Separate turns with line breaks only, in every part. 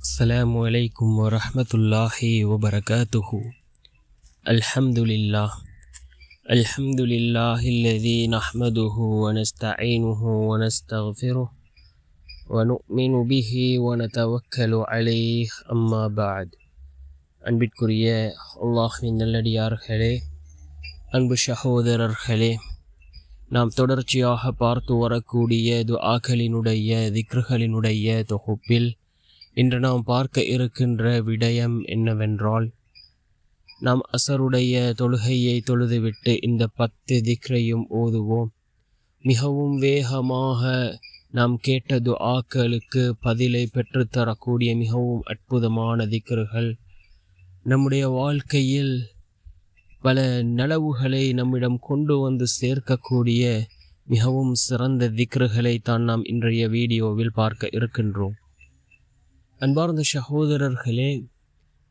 السلام عليكم ورحمة الله وبركاته. الحمد لله الذي نحمده ونستعينه ونستغفره ونؤمن به ونتوكل عليه. أما بعد. அன்பிற்குரிய அல்லாஹ்வின் நல்லடியார்களே, அன்பு சகோதரர்களே, நாம் தொடர்ச்சியாக பார்த்து வரக்கூடிய துஆக்களினுடைய திக்ருகளினுடைய தொகுப்பில் இன்று நாம் பார்க்க இருக்கின்ற விடயம் என்னவென்றால், நாம் அசருடைய தொழுகையை தொழுதுவிட்டு இந்த 10 திக்ரையும் ஓதுவோம். மிகவும் வேகமாக நாம் கேட்ட துஆக்களுக்கு பதிலை பெற்றுத்தரக்கூடிய மிகவும் அற்புதமான திக்ருகள், நம்முடைய வாழ்க்கையில் பல நலவுகளை நம்மிடம் கொண்டு வந்து சேர்க்கக்கூடிய மிகவும் சிறந்த திக்ருகளை தான் நாம் இன்றைய வீடியோவில் பார்க்க இருக்கின்றோம். அன்பார்ந்த சகோதரர்களே,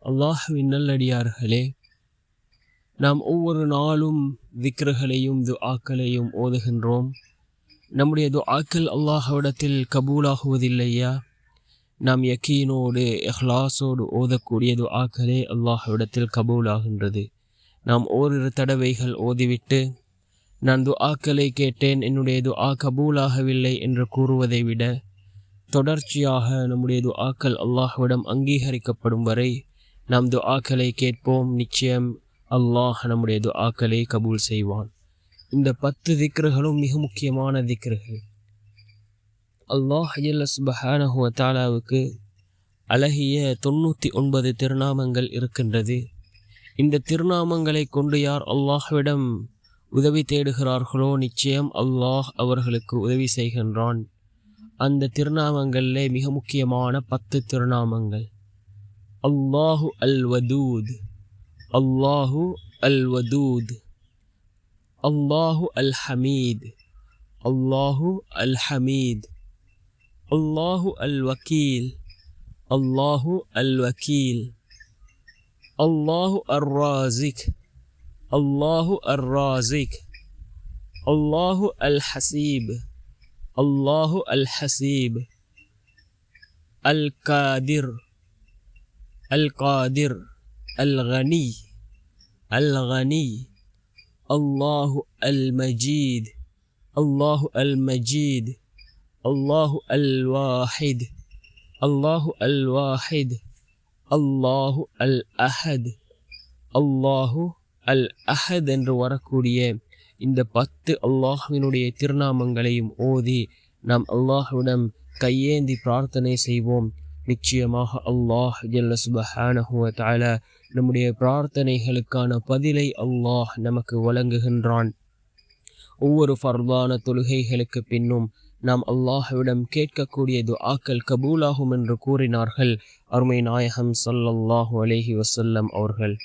அல்லாஹ்வின் நல்லடியார்களே, நாம் ஒவ்வொரு நாளும் திக்ருகளையும் துஆக்களையும் ஓதுகின்றோம். நம்முடைய துஆக்கள் அல்லாஹ்விடத்தில் கபூலாகுவதில்லையா? நாம் யக்கீனோடு இஹ்லாஸோடு ஓதக்கூடிய துஆக்களே அல்லாஹ்விடத்தில் கபூலாகின்றது. நாம் ஓரிரு தடவைகள் ஓதிவிட்டு நான் துஆக்களை கேட்டேன், என்னுடைய துஆ கபூலாகவில்லை என்று கூறுவதை விட, தொடர்ச்சியாக நம்முடைய துஆக்கள் அல்லாஹ்விடம் அங்கீகரிக்கப்படும் வரை நாம் துஆக்களை கேட்போம். நிச்சயம் அல்லாஹ் நம்முடைய துஆக்களை கபூல் செய்வான். இந்த 10 திக்ருகளும் மிக முக்கியமான திக்ருகள். அல்லாஹ் ஜல்ல சுப்ஹானஹு வ தஆலாவுக்கு அழகிய 99 திருநாமங்கள் இருக்கின்றது. இந்த திருநாமங்களை கொண்டு யார் அல்லாஹ்விடம் உதவி தேடுகிறார்களோ நிச்சயம் அல்லாஹ் அவர்களுக்கு உதவி செய்கின்றான். அந்த திருநாமங்களிலே மிக முக்கியமான 10 திருநாமங்கள். அல்லாஹு அல் வதூத், அல்லாஹு அல் வதூத், அல்லாஹு அல் ஹமீத், அல்லாஹு அல் ஹமீத், அல்லாஹு அல் வக்கீல், அல்லாஹு அல் வக்கீல், அல்லாஹு அர் ராசிக், அல்லாஹு அர் ராசிக், அல்லாஹு அல் ஹசீப், அல்லாஹு அல் ஹசீப், அல் காதிர், அல் காதிர், அல் கனி, அல் கனி, அல்லாஹு அல் மஜீத், அல்லாஹு அல் மஜீத், அல்லாஹு அல் வாஹித், அல்லாஹு அல் வாஹித், அல்லாஹு அல் அஹத், அல்லாஹு அல் அஹத் என்று வரக்கூடிய இந்த 10 அல்லாஹ்வினுடைய திருநாமங்களையும் ஓதி நாம் அல்லாஹ்விடம் கையேந்தி பிரார்த்தனை செய்வோம். நிச்சயமாக அல்லாஹ் ஜல்ல சுப்ஹானஹு வ தஆலா நம்முடைய பிரார்த்தனைகளுக்கான பதிலை அல்லாஹ் நமக்கு வழங்குகின்றான். ஒவ்வொரு ஃபர்தான தொழுகைகளுக்கு பின்னும் நாம் அல்லாஹ்விடம் கேட்கக்கூடிய துஆக்கள் கபூலாகும் என்று கூறினார்கள் அருமை நாயகம் ஸல்லல்லாஹு அலைஹி வஸல்லம் அவர்கள்.